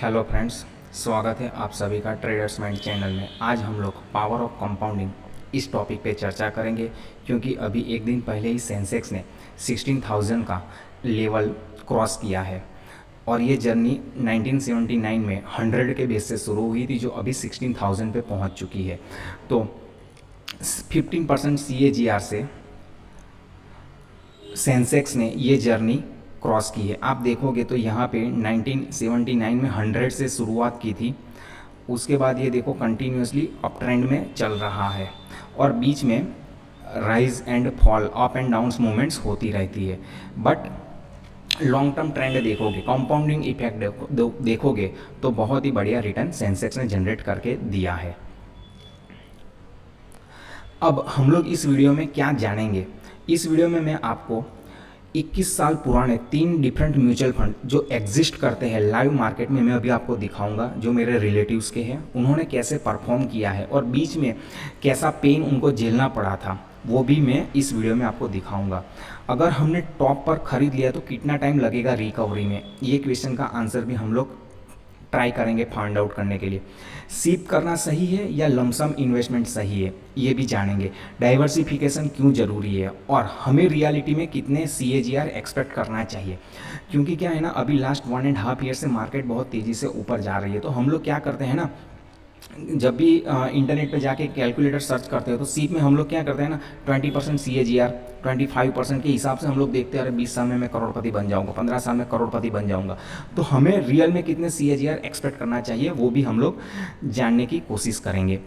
Hello friends, स्वागत है आप सभी का ट्रेडर्स माइंड चैनल में। आज हम लोग पावर ऑफ कंपाउंडिंग इस टॉपिक पे चर्चा करेंगे, क्योंकि अभी एक दिन पहले ही सेंसेक्स ने 16,000 का लेवल क्रॉस किया है और ये जर्नी 1979 में 100 के बेस से शुरू हुई थी, जो अभी 16,000 पे पहुंच चुकी है। तो 15% CAGR से सेंसेक्स ने ये जर्नी क्रॉस की है। आप देखोगे तो यहाँ पे 1979 में 100 से शुरुआत की थी, उसके बाद ये देखो कंटिन्यूसली अप ट्रेंड में चल रहा है और बीच में rise and fall, up and downs movements होती रहती है। बट लॉन्ग टर्म ट्रेंड देखोगे, कंपाउंडिंग इफेक्ट देखोगे तो बहुत ही बढ़िया रिटर्न सेंसेक्स ने जनरेट करके दिया है। अब हम लोग इस वीडियो में क्या जानेंगे? इस वीडियो में मैं आपको 21 साल पुराने 3 डिफरेंट म्यूचुअल फंड जो एग्जिस्ट करते हैं लाइव मार्केट में, मैं अभी आपको दिखाऊंगा। जो मेरे रिलेटिव्स के हैं, उन्होंने कैसे परफॉर्म किया है और बीच में कैसा पेन उनको झेलना पड़ा था, वो भी मैं इस वीडियो में आपको दिखाऊंगा। अगर हमने टॉप पर खरीद लिया तो कितना टाइम लगेगा रिकवरी में, ये क्वेश्चन का आंसर भी हम लोग ट्राई करेंगे फाइंड आउट करने के लिए। सीप करना सही है या लमसम इन्वेस्टमेंट सही है, ये भी जानेंगे। डाइवर्सिफिकेशन क्यों ज़रूरी है और हमें रियलिटी में कितने CAGR एक्सपेक्ट करना चाहिए, क्योंकि क्या है ना, अभी लास्ट 1.5 ईयर से मार्केट बहुत तेज़ी से ऊपर जा रही है। तो हम लोग क्या करते हैं ना, जब भी इंटरनेट पे जाके कैलकुलेटर सर्च करते हो तो सीप में हम लोग क्या करते हैं ना, 20% CAGR, 25% के हिसाब से हम लोग देखते हैं, अरे 20 साल में मैं करोड़पति बन जाऊंगा, 15 साल में करोड़पति बन जाऊंगा। तो हमें रियल में कितने CAGR एक्सपेक्ट करना चाहिए, वो भी हम लोग जानने की कोशिश करेंगे।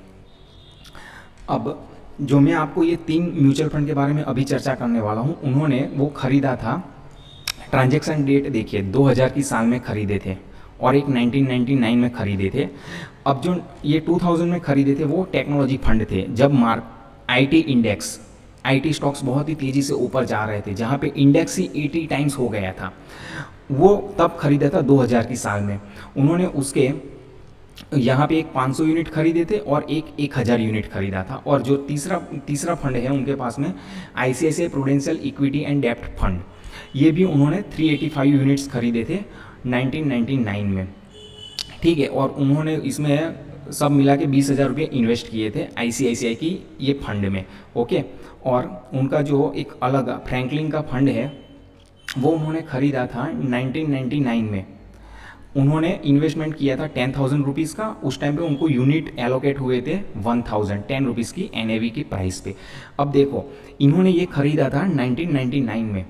अब जो मैं आपको ये 3 म्यूचुअल फंड के बारे में अभी चर्चा करने वाला हूँ, उन्होंने वो खरीदा था, ट्रांजैक्शन डेट देखिए 2000 की साल में खरीदे थे और एक 1999 में खरीदे थे। अब जो ये 2000 में खरीदे थे वो टेक्नोलॉजी फंड थे, जब IT इंडेक्स, IT स्टॉक्स बहुत ही तेज़ी से ऊपर जा रहे थे, जहाँ पे इंडेक्स ही 80 टाइम्स हो गया था। वो तब खरीदा था 2000 की साल में। उन्होंने उसके यहाँ पे एक 500 यूनिट खरीदे थे और एक 1000 यूनिट खरीदा था। और जो तीसरा फंड है उनके पास में, ICICI प्रूडेंशियल इक्विटी एंड डेप्ट फंड, ये भी उन्होंने 385 यूनिट्स खरीदे थे 1999 में, ठीक है। और उन्होंने इसमें सब मिला के 20,000 रुपये इन्वेस्ट किए थे ICICI की ये फंड में, ओके। और उनका जो एक अलग फ्रैंकलिन का फंड है वो उन्होंने खरीदा था 1999 में। उन्होंने इन्वेस्टमेंट किया था 10,000 रुपीज़ का। उस टाइम पे उनको यूनिट एलोकेट हुए थे 10 रुपीज़ की NAV की प्राइस पे। अब देखो, इन्होंने ये खरीदा था 1999 में।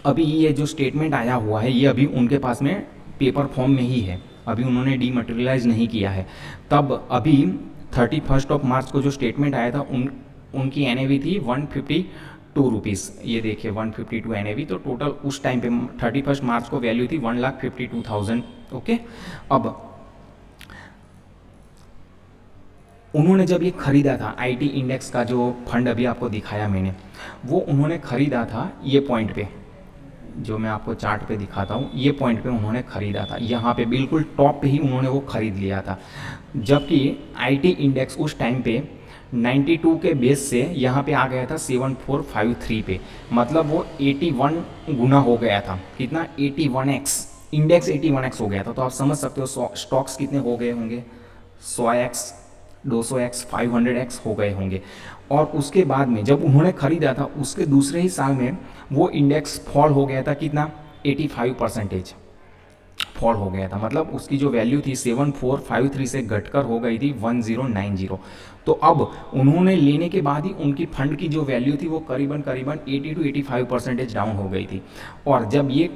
अभी ये जो स्टेटमेंट आया हुआ है ये अभी उनके पास में पेपर फॉर्म में ही है, अभी उन्होंने डीमटेरियलाइज नहीं किया है। तब अभी 31 मार्च को जो स्टेटमेंट आया था उनकी NAV थी 152 रुपीज़। ये देखिए 152 NAV, तो टोटल उस टाइम पे 31 मार्च को वैल्यू थी 1,52,000, ओके। अब उन्होंने जब ये खरीदा था, IT इंडेक्स का जो फंड अभी आपको दिखाया मैंने, वो उन्होंने खरीदा था ये पॉइंट पे, जो मैं आपको चार्ट पे दिखाता हूँ, ये पॉइंट पे उन्होंने खरीदा था, यहाँ पे बिल्कुल टॉप पे ही उन्होंने वो खरीद लिया था। जबकि IT इंडेक्स उस टाइम पे 92 के बेस से यहाँ पे आ गया था 7453 पे, मतलब वो 81 गुना हो गया था। कितना? 81x, इंडेक्स 81x हो गया था। तो आप समझ सकते हो स्टॉक्स कितने हो गए होंगे, 100x, 200x, 500x हो गए होंगे। और उसके बाद में जब उन्होंने खरीदा था उसके दूसरे ही साल में वो इंडेक्स फॉल हो गया था, कितना? 85% फॉल हो गया था, मतलब उसकी जो वैल्यू थी 7453 से घटकर हो गई थी 1090। तो अब उन्होंने लेने के बाद ही उनकी फंड की जो वैल्यू थी वो करीबन 80 to 85% डाउन हो गई थी। और जब ये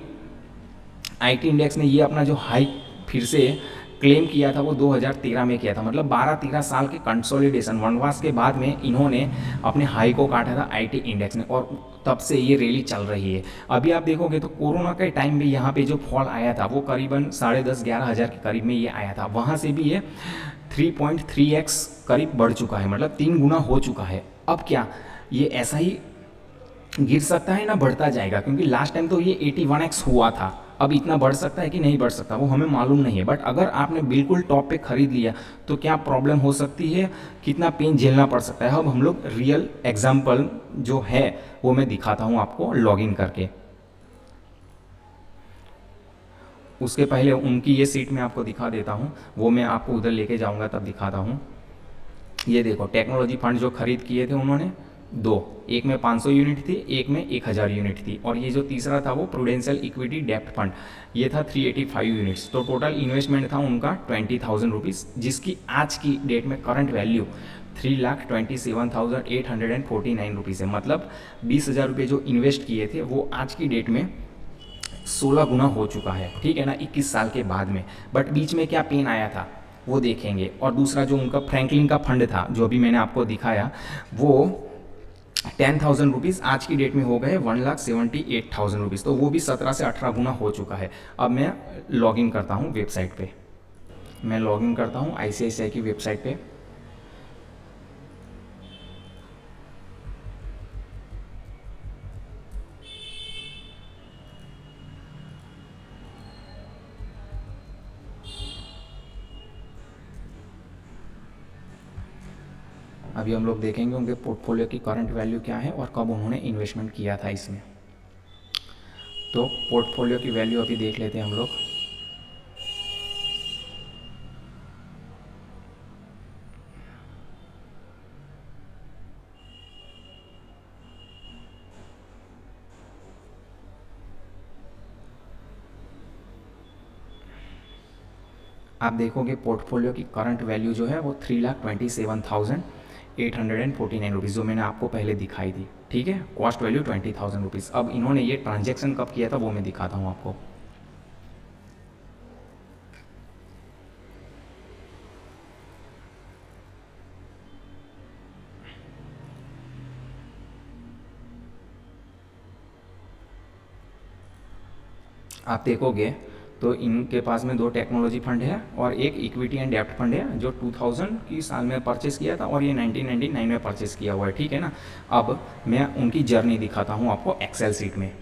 IT इंडेक्स ने ये अपना जो हाई फिर से क्लेम किया था वो 2013 में किया था, मतलब 12-13 साल के कंसोलिडेशन वनवास के बाद में इन्होंने अपने हाई को काटा था IT इंडेक्स ने, और तब से ये रैली चल रही है। अभी आप देखोगे तो कोरोना के टाइम में यहाँ पे जो फॉल आया था वो करीबन 10,500-11 हज़ार के करीब में ये आया था, वहाँ से भी ये 3.3x करीब बढ़ चुका है, मतलब 3 गुना हो चुका है। अब क्या ये ऐसा ही गिर सकता है ना बढ़ता जाएगा? क्योंकि लास्ट टाइम तो ये 81x हुआ था, अब इतना बढ़ सकता है कि नहीं बढ़ सकता वो हमें मालूम नहीं है। बट अगर आपने बिल्कुल टॉप पे खरीद लिया तो क्या प्रॉब्लम हो सकती है, कितना पेन झेलना पड़ सकता है। अब हम लोग रियल एग्जाम्पल जो है वो मैं दिखाता हूँ आपको लॉगिन करके। उसके पहले उनकी ये सीट मैं आपको दिखा देता हूँ, वो मैं आपको उधर लेके जाऊँगा तब दिखाता हूँ। ये देखो टेक्नोलॉजी फंड जो खरीद किए थे उन्होंने दो, एक में 500 यूनिट थी, एक में 1000 यूनिट थी, और ये जो तीसरा था वो प्रूडेंशियल इक्विटी डेप्ट फंड, ये था 385 यूनिट्स। तो टोटल इन्वेस्टमेंट था उनका 20,000 रुपीज़, जिसकी आज की डेट में करंट वैल्यू 3,27,849 रुपीज़ है। मतलब 20,000 रुपये जो इन्वेस्ट किए थे वो आज की डेट में 16 गुना हो चुका है, ठीक है ना, 21 साल के बाद में। बट बीच में क्या पेन आया था वो देखेंगे। और दूसरा जो उनका फ्रैंकलिन का फंड था जो अभी मैंने आपको दिखाया, वो 10,000 रुपीज़ आज की डेट में हो गए 1,78,000 रुपीज़। तो वो भी 17 से 18 गुना हो चुका है। अब मैं लॉगिन करता हूँ वेबसाइट पे, मैं लॉगिन करता हूँ ICICI की वेबसाइट पे। अभी हम लोग देखेंगे उनके पोर्टफोलियो की करंट वैल्यू क्या है और कब उन्होंने इन्वेस्टमेंट किया था इसमें। तो पोर्टफोलियो की वैल्यू अभी देख लेते हैं हम लोग। आप देखोगे पोर्टफोलियो की करंट वैल्यू जो है वो 3,27,849 रुपीज़ जो मैंने आपको पहले दिखाई थी, ठीक है। Cost value 20,000 rupees. अब इन्होंने ये ट्रांजैक्शन कब किया था वो मैं दिखाता हूँ आपको। आप देखोगे तो इनके पास में दो टेक्नोलॉजी फंड है और एक इक्विटी एंड डेप्ट फंड है जो 2000 की साल में परचेस किया था और ये 1999 में परचेस किया हुआ है, ठीक है ना। अब मैं उनकी जर्नी दिखाता हूँ आपको एक्सेल सीट में।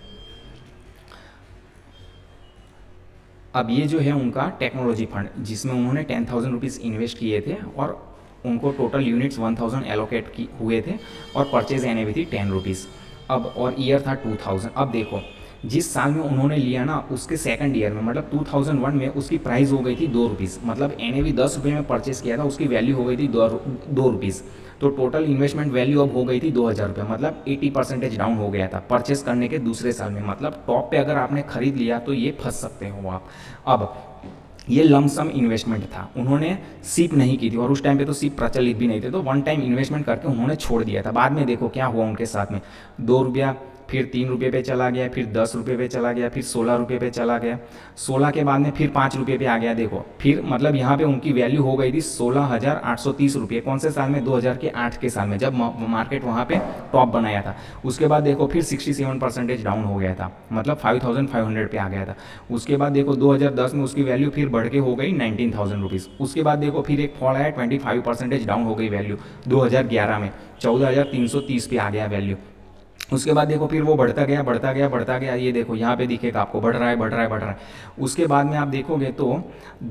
अब ये जो है उनका टेक्नोलॉजी फंड जिसमें उन्होंने 10,000 रुपीज़ इन्वेस्ट किए थे और उनको टोटल यूनिट्स 1000 एलोकेट हुए थे और परचेज एन थी 10 रुपीज़। अब और ईयर था 2000। अब देखो जिस साल में उन्होंने लिया ना उसके सेकंड ईयर में मतलब 2001 में उसकी प्राइस हो गई थी 2 रुपीज़। मतलब NAV 10 रुपये में परचेस किया था, उसकी वैल्यू हो गई थी 2 रुपीज़। तो टोटल इन्वेस्टमेंट वैल्यू अब हो गई थी 2,000 रुपये। मतलब 80% डाउन हो गया था परचेस करने के दूसरे साल में। मतलब टॉप पे अगर आपने खरीद लिया तो ये फंस सकते हो आप। अब ये लमसम इन्वेस्टमेंट था, उन्होंने सिप नहीं की थी और उस टाइम पे तो सिप प्रचलित भी नहीं थे, तो वन टाइम इन्वेस्टमेंट करके उन्होंने छोड़ दिया था। बाद में देखो क्या हुआ उनके साथ में, 2 रुपया फिर 3 रुपये पे चला गया, फिर 10 रुपये पे चला गया, फिर 16 रुपये पे चला गया, 16 के बाद में फिर 5 रुपये पे आ गया। देखो फिर मतलब यहाँ पे उनकी वैल्यू हो गई थी 16,830 रुपये। कौन से साल में? 2008 के साल में, जब मार्केट वहाँ पे टॉप बनाया था। उसके बाद देखो फिर 67% डाउन हो गया था, मतलब 5,500 पे आ गया था। उसके बाद देखो 2010 में उसकी वैल्यू फिर बढ़ के हो गई 19,000 रुपीज़। उसके बाद देखो फिर एक फॉल आया, 25% डाउन हो गई वैल्यू। 2011 में 14,330 पे आ गया वैल्यू। उसके बाद देखो फिर वो बढ़ता गया बढ़ता गया बढ़ता गया, ये देखो यहाँ पे दिखेगा आपको बढ़ रहा है बढ़ रहा है बढ़ रहा है। उसके बाद में आप देखोगे तो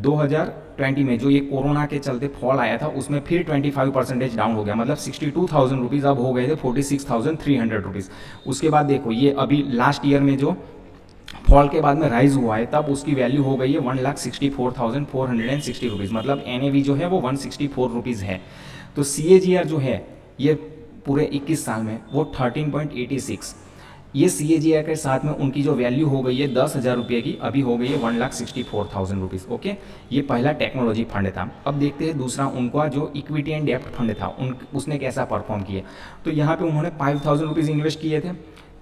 2020 में जो ये कोरोना के चलते फॉल आया था उसमें फिर 25% डाउन हो गया, मतलब 62,000 रुपीज़ अब हो गए थे 46,300 रुपीज़। उसके बाद देखो ये अभी लास्ट ईयर में जो फॉल के बाद में राइज हुआ है तब उसकी वैल्यू हो गई है 1,64,460 रुपीज़। मतलब NAV जो है वो 164 रुपीज़ है। तो CAGR जो है ये पूरे 21 साल में वो 13.86। ये CAGR के साथ में उनकी जो वैल्यू हो गई है 10,000 रुपये की, अभी हो गई है 1,64,000 रुपीज़। ओके, ये पहला टेक्नोलॉजी फंड था। अब देखते हैं दूसरा उनका जो इक्विटी एंड डेप्ट फंड था उसने कैसा परफॉर्म किया। तो यहाँ पे उन्होंने 5,000 रुपीज़ इन्वेस्ट किए थे,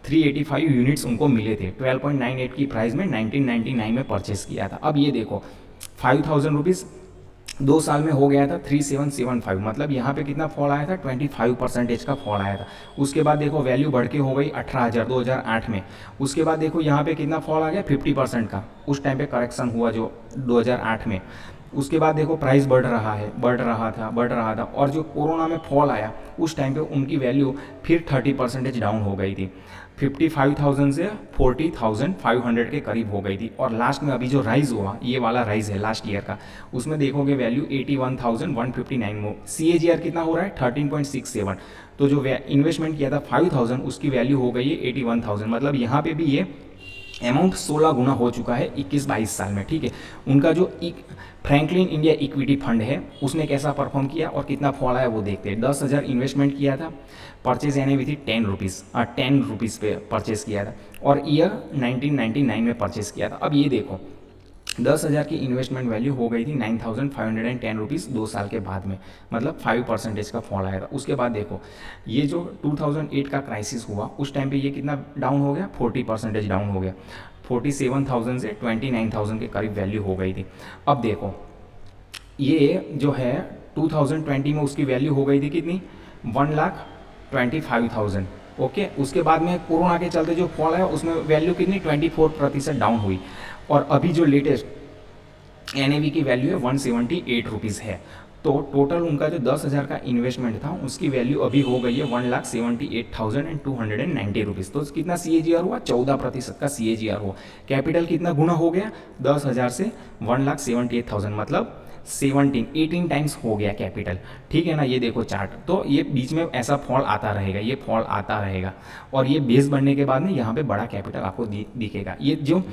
385 यूनिट्स उनको मिले थे, 12.98 की प्राइस में 1999 में परचेस किया था। अब ये देखो 5,000 रुपीज़ 2 साल में हो गया था 3,775। मतलब यहाँ पे कितना फॉल आया था? 25% का फॉल आया था। उसके बाद देखो वैल्यू बढ़ के हो गई 18,000 2008 में। उसके बाद देखो यहाँ पे कितना फॉल आ गया 50% का, उस टाइम पे करेक्शन हुआ जो 2008 में। उसके बाद देखो प्राइस बढ़ रहा है, बढ़ रहा था और जो कोरोना में फॉल आया उस टाइम पे उनकी वैल्यू फिर 30% डाउन हो गई थी, 55,000 से 40,500 के करीब हो गई थी। और लास्ट में अभी जो राइज हुआ, ये वाला राइज है लास्ट ईयर का, उसमें देखोगे वैल्यू 81,159। CAGR कितना हो रहा है? 13.67। तो जो इन्वेस्टमेंट किया था 5,000 उसकी वैल्यू हो गई है 81,000। मतलब यहाँ पे भी ये अमाउंट 16 गुना हो चुका है 21-22 साल में, ठीक है। उनका जो फ्रैंकलिन इंडिया इक्विटी फंड है उसने कैसा परफॉर्म किया और कितना फॉल आया वो देखते हैं। 10,000 इन्वेस्टमेंट किया था, परचेज यानी भी थी 10 रुपीज़ पे परचेज किया था, और ईयर 1999 में परचेज किया था। अब ये देखो 10,000 की इन्वेस्टमेंट वैल्यू हो गई थी 9,510 रुपीज़ 2 साल के बाद में, मतलब 5% का फॉल आया था। उसके बाद देखो ये जो 2008 का क्राइसिस हुआ उस टाइम पे ये कितना डाउन हो गया, 40% डाउन हो गया, 47,000 से 29,000 के करीब वैल्यू हो गई थी। अब देखो ये जो है 2020 में उसकी वैल्यू हो गई थी कितनी, 1,25,000, ओके। उसके बाद में कोरोना के चलते जो फॉल है उसमें वैल्यू कितनी 24% डाउन हुई, और अभी जो लेटेस्ट एनएवी की वैल्यू है 178 रुपीज़ है। तो टोटल उनका जो 10,000 का इन्वेस्टमेंट था उसकी वैल्यू अभी हो गई है 1,78,290 रुपीज़। तो कितना CAGR हुआ, 14% का CAGR हुआ। कैपिटल कितना गुना हो गया, 10,000 से 1,78,000, मतलब 18 टाइम्स हो गया कैपिटल, ठीक है ना। ये देखो चार्ट, तो ये बीच में ऐसा फॉल आता रहेगा, ये फॉल आता रहेगा, और ये बेस बनने के बाद में यहाँ पे बड़ा कैपिटल आपको दिखेगा। ये जो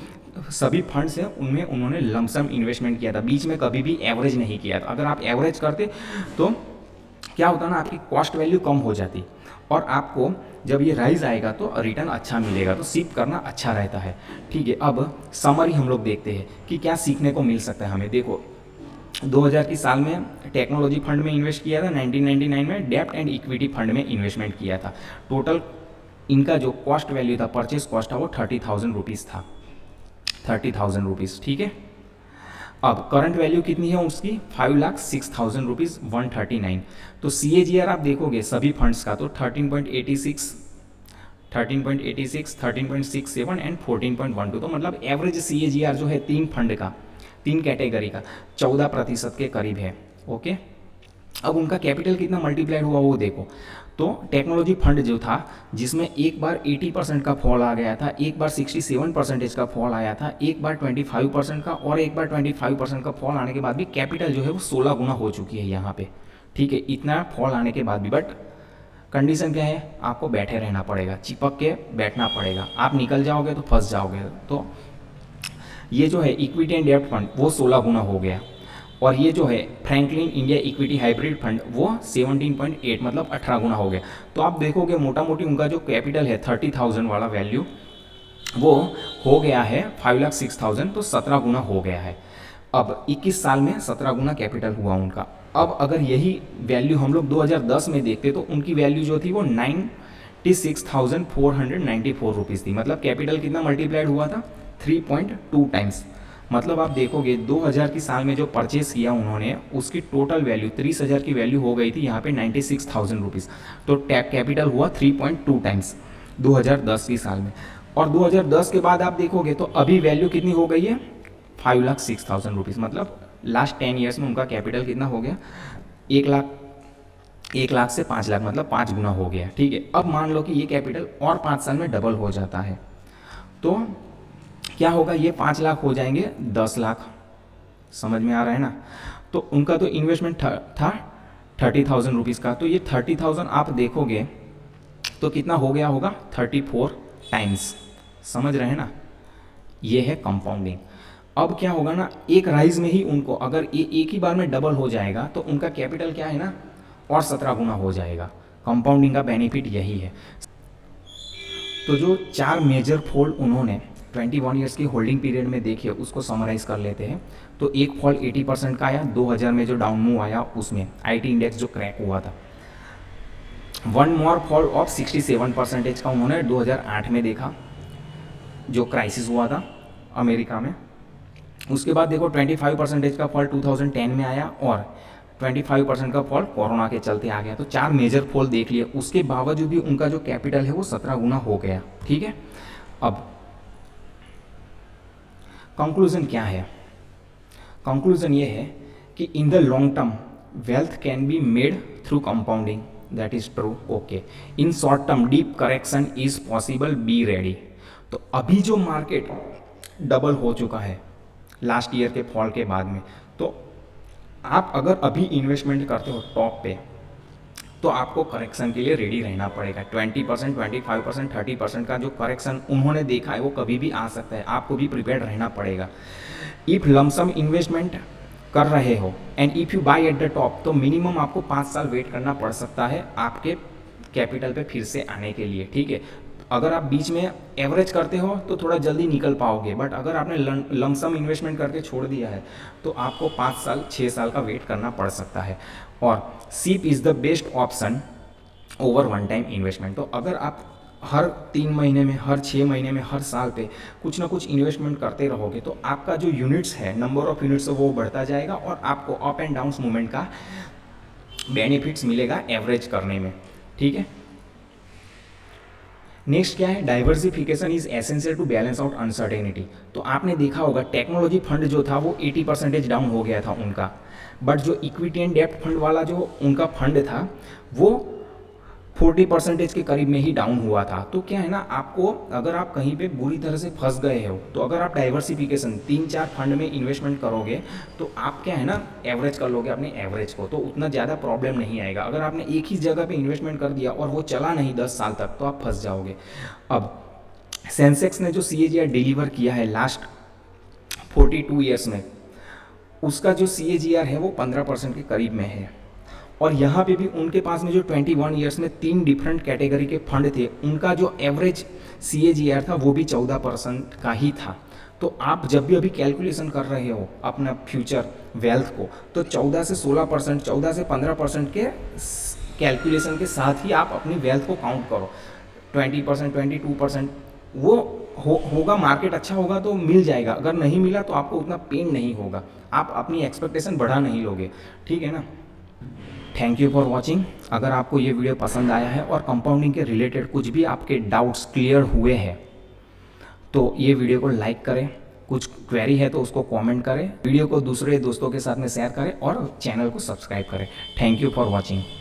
सभी फंड्स हैं उनमें उन्होंने लमसम इन्वेस्टमेंट किया था, बीच में कभी भी एवरेज नहीं किया था। अगर आप एवरेज करते तो क्या होता ना, आपकी कॉस्ट वैल्यू कम हो जाती, और आपको जब ये राइज आएगा तो रिटर्न अच्छा मिलेगा, तो सीप करना अच्छा रहता है, ठीक है। अब समरी हम लोग देखते हैं कि क्या सीखने को मिल सकता है हमें। देखो 2000 की साल में टेक्नोलॉजी फंड में इन्वेस्ट किया था, 1999 में डेब्ट एंड इक्विटी फंड में इन्वेस्टमेंट किया था। टोटल इनका जो कॉस्ट वैल्यू था, परचेज कॉस्ट था, वो 30,000 रुपीज़ था, 30,000 रुपीज़, ठीक है। अब करंट वैल्यू कितनी है उसकी, 5,06,000 रुपीज़ 139। तो CAGR आप देखोगे सभी फंड्स का तो 13.86, 13.67 एंड 14.12, तो मतलब एवरेज CAGR जो है तीन फंड का, तीन कैटेगरी का 14% के करीब है, ओके। अब उनका कैपिटल कितना मल्टीप्लाइड हुआ वो देखो। तो टेक्नोलॉजी फंड जो था जिसमें एक बार 80% का फॉल आ गया था, एक बार 67% का फॉल आया था, एक बार 25% का, और एक बार 25% का फॉल आने के बाद भी कैपिटल जो है वो 16 गुना हो चुकी है यहाँ पे, ठीक है। इतना फॉल आने के बाद भी, बट कंडीशन क्या है, आपको बैठे रहना पड़ेगा, चिपक के बैठना पड़ेगा, आप निकल जाओगे तो फंस जाओगे। तो ये जो है इक्विटी एंड डेब्ट फंड वो 16 गुना हो गया, और ये जो है Franklin India equity hybrid fund वो 17.8 मतलब 18 गुना हो गया। तो आप देखोगे मोटा मोटी उनका जो कैपिटल है 30,000 वाला वैल्यू वो हो गया है 5,06,000, तो 17 गुना हो गया है। अब 21 साल में 17 गुना कैपिटल हुआ उनका। अब अगर यही वैल्यू हम लोग 2010 में देखते तो उनकी वैल्यू जो थी वो 96,494 रुपीज़ थी, मतलब कैपिटल कितना मल्टीप्लाइड हुआ था, 3.2 टाइम्स। मतलब आप देखोगे 2000 की साल में जो परचेस किया उन्होंने उसकी टोटल वैल्यू 30,000 की वैल्यू हो गई थी यहाँ पे 96,000 रुपीज़, तो कैपिटल हुआ 3.2 टाइम्स 2010 की साल में। और 2010 के बाद आप देखोगे तो अभी वैल्यू कितनी हो गई है, 5,06,000 रुपीज़, मतलब लास्ट 10 ईयर्स में उनका कैपिटल कितना हो गया, 1 लाख से 5 लाख, मतलब 5 गुना हो गया, ठीक है। अब मान लो कि ये कैपिटल और 5 साल में डबल हो जाता है तो क्या होगा, ये 5 लाख हो जाएंगे 10 लाख, समझ में आ रहा है ना। तो उनका तो इन्वेस्टमेंट था 30,000 रुपीज़ का, तो ये 30,000 आप देखोगे तो कितना हो गया होगा, 34 टाइम्स, समझ रहे हैं ना। ये है कंपाउंडिंग। अब क्या होगा ना, एक राइज में ही उनको अगर ये एक ही बार में डबल हो जाएगा तो उनका कैपिटल क्या है ना और 17 गुना हो जाएगा। कंपाउंडिंग का बेनिफिट यही है। तो जो 4 मेजर फॉल उन्होंने 21 ईयर्स की होल्डिंग पीरियड में देखे उसको समराइज कर लेते हैं। तो एक फॉल 80% का आया, 2000 में जो डाउन मूव आया उसमें आईटी इंडेक्स जो क्रैक हुआ था। वन मोर फॉल ऑफ 67% का उन्होंने 2008 में देखा जो क्राइसिस हुआ था अमेरिका में। उसके बाद देखो 25% का फॉल 2010 में आया और 25% का फॉल कोरोना के चलते आ गया। तो 4 मेजर फॉल देख लिए, उसके बावजूद भी उनका जो कैपिटल है वो 17 गुना हो गया, ठीक है। अब कंक्लूजन क्या है, कंक्लूजन ये है कि in the long term wealth can be made through compounding, that is true, okay. In short term deep correction is possible, be ready. तो अभी जो मार्केट डबल हो चुका है लास्ट ईयर के फॉल के बाद में, तो आप अगर अभी इन्वेस्टमेंट करते हो टॉप पे तो आपको करेक्शन के लिए रेडी रहना पड़ेगा। 20%, 25%, 30% का जो करेक्शन उन्होंने देखा है वो कभी भी आ सकता है, आपको भी प्रिपेयर रहना पड़ेगा। इफ लमसम इन्वेस्टमेंट कर रहे हो and if you by at the top, तो मिनिमम आपको 5 साल वेट करना पड़ सकता है आपके कैपिटल पे फिर से आने के लिए, ठीक है। अगर आप बीच में एवरेज करते हो तो थोड़ा जल्दी निकल पाओगे, बट अगर आपने लमसम इन्वेस्टमेंट करके छोड़ दिया है तो आपको 5 साल 6 साल का वेट करना पड़ सकता है। और सीप is the best option over one time investment. तो अगर आप हर 3 महीने में, हर 6 महीने में, हर साल पे कुछ ना कुछ इन्वेस्टमेंट करते रहोगे तो आपका जो यूनिट्स है, नंबर ऑफ यूनिट्स है, वो बढ़ता जाएगा और आपको अप एंड डाउन मूवमेंट का बेनिफिट्स मिलेगा एवरेज करने में, ठीक है। नेक्स्ट क्या है, diversification is essential to balance out uncertainty. तो आपने देखा होगा टेक्नोलॉजी फंड जो था वो 80% डाउन हो गया था उनका, बट जो इक्विटी एंड डेप्ट फंड वाला जो उनका फंड था वो 40% के करीब में ही डाउन हुआ था। तो क्या है ना, आपको अगर आप कहीं पे बुरी तरह से फंस गए हो तो अगर आप डाइवर्सिफिकेशन 3-4 फंड में इन्वेस्टमेंट करोगे तो आप क्या है ना एवरेज कर लोगे अपने एवरेज को, तो उतना ज़्यादा प्रॉब्लम नहीं आएगा। अगर आपने एक ही जगह पे इन्वेस्टमेंट कर दिया और वो चला नहीं 10 साल तक तो आप फंस जाओगे। अब सेंसेक्स ने जो CAGR डिलीवर किया है लास्ट 42 ईयर्स में, उसका जो CAGR है वो 15% के करीब में है। और यहाँ पे भी उनके पास में जो 21 ईयर्स में 3 डिफरेंट कैटेगरी के फंड थे, उनका जो एवरेज CAGR था वो भी 14% का ही था। तो आप जब भी अभी कैलकुलेशन कर रहे हो अपना फ्यूचर वेल्थ को, तो 14 से 16%, 14 से 15% के कैलकुलेशन के साथ ही आप अपनी वेल्थ को काउंट करो। 20%, 22% वो होगा, मार्केट अच्छा होगा तो मिल जाएगा, अगर नहीं मिला तो आपको उतना पेन नहीं होगा, आप अपनी एक्सपेक्टेशन बढ़ा नहीं लोगे, ठीक है ना। Thank you for watching. अगर आपको ये वीडियो पसंद आया है और कंपाउंडिंग के रिलेटेड कुछ भी आपके डाउट्स क्लियर हुए हैं तो ये वीडियो को लाइक करें, कुछ क्वेरी है तो उसको कमेंट करें, वीडियो को दूसरे दोस्तों के साथ में शेयर करें और चैनल को सब्सक्राइब करें। Thank you for watching.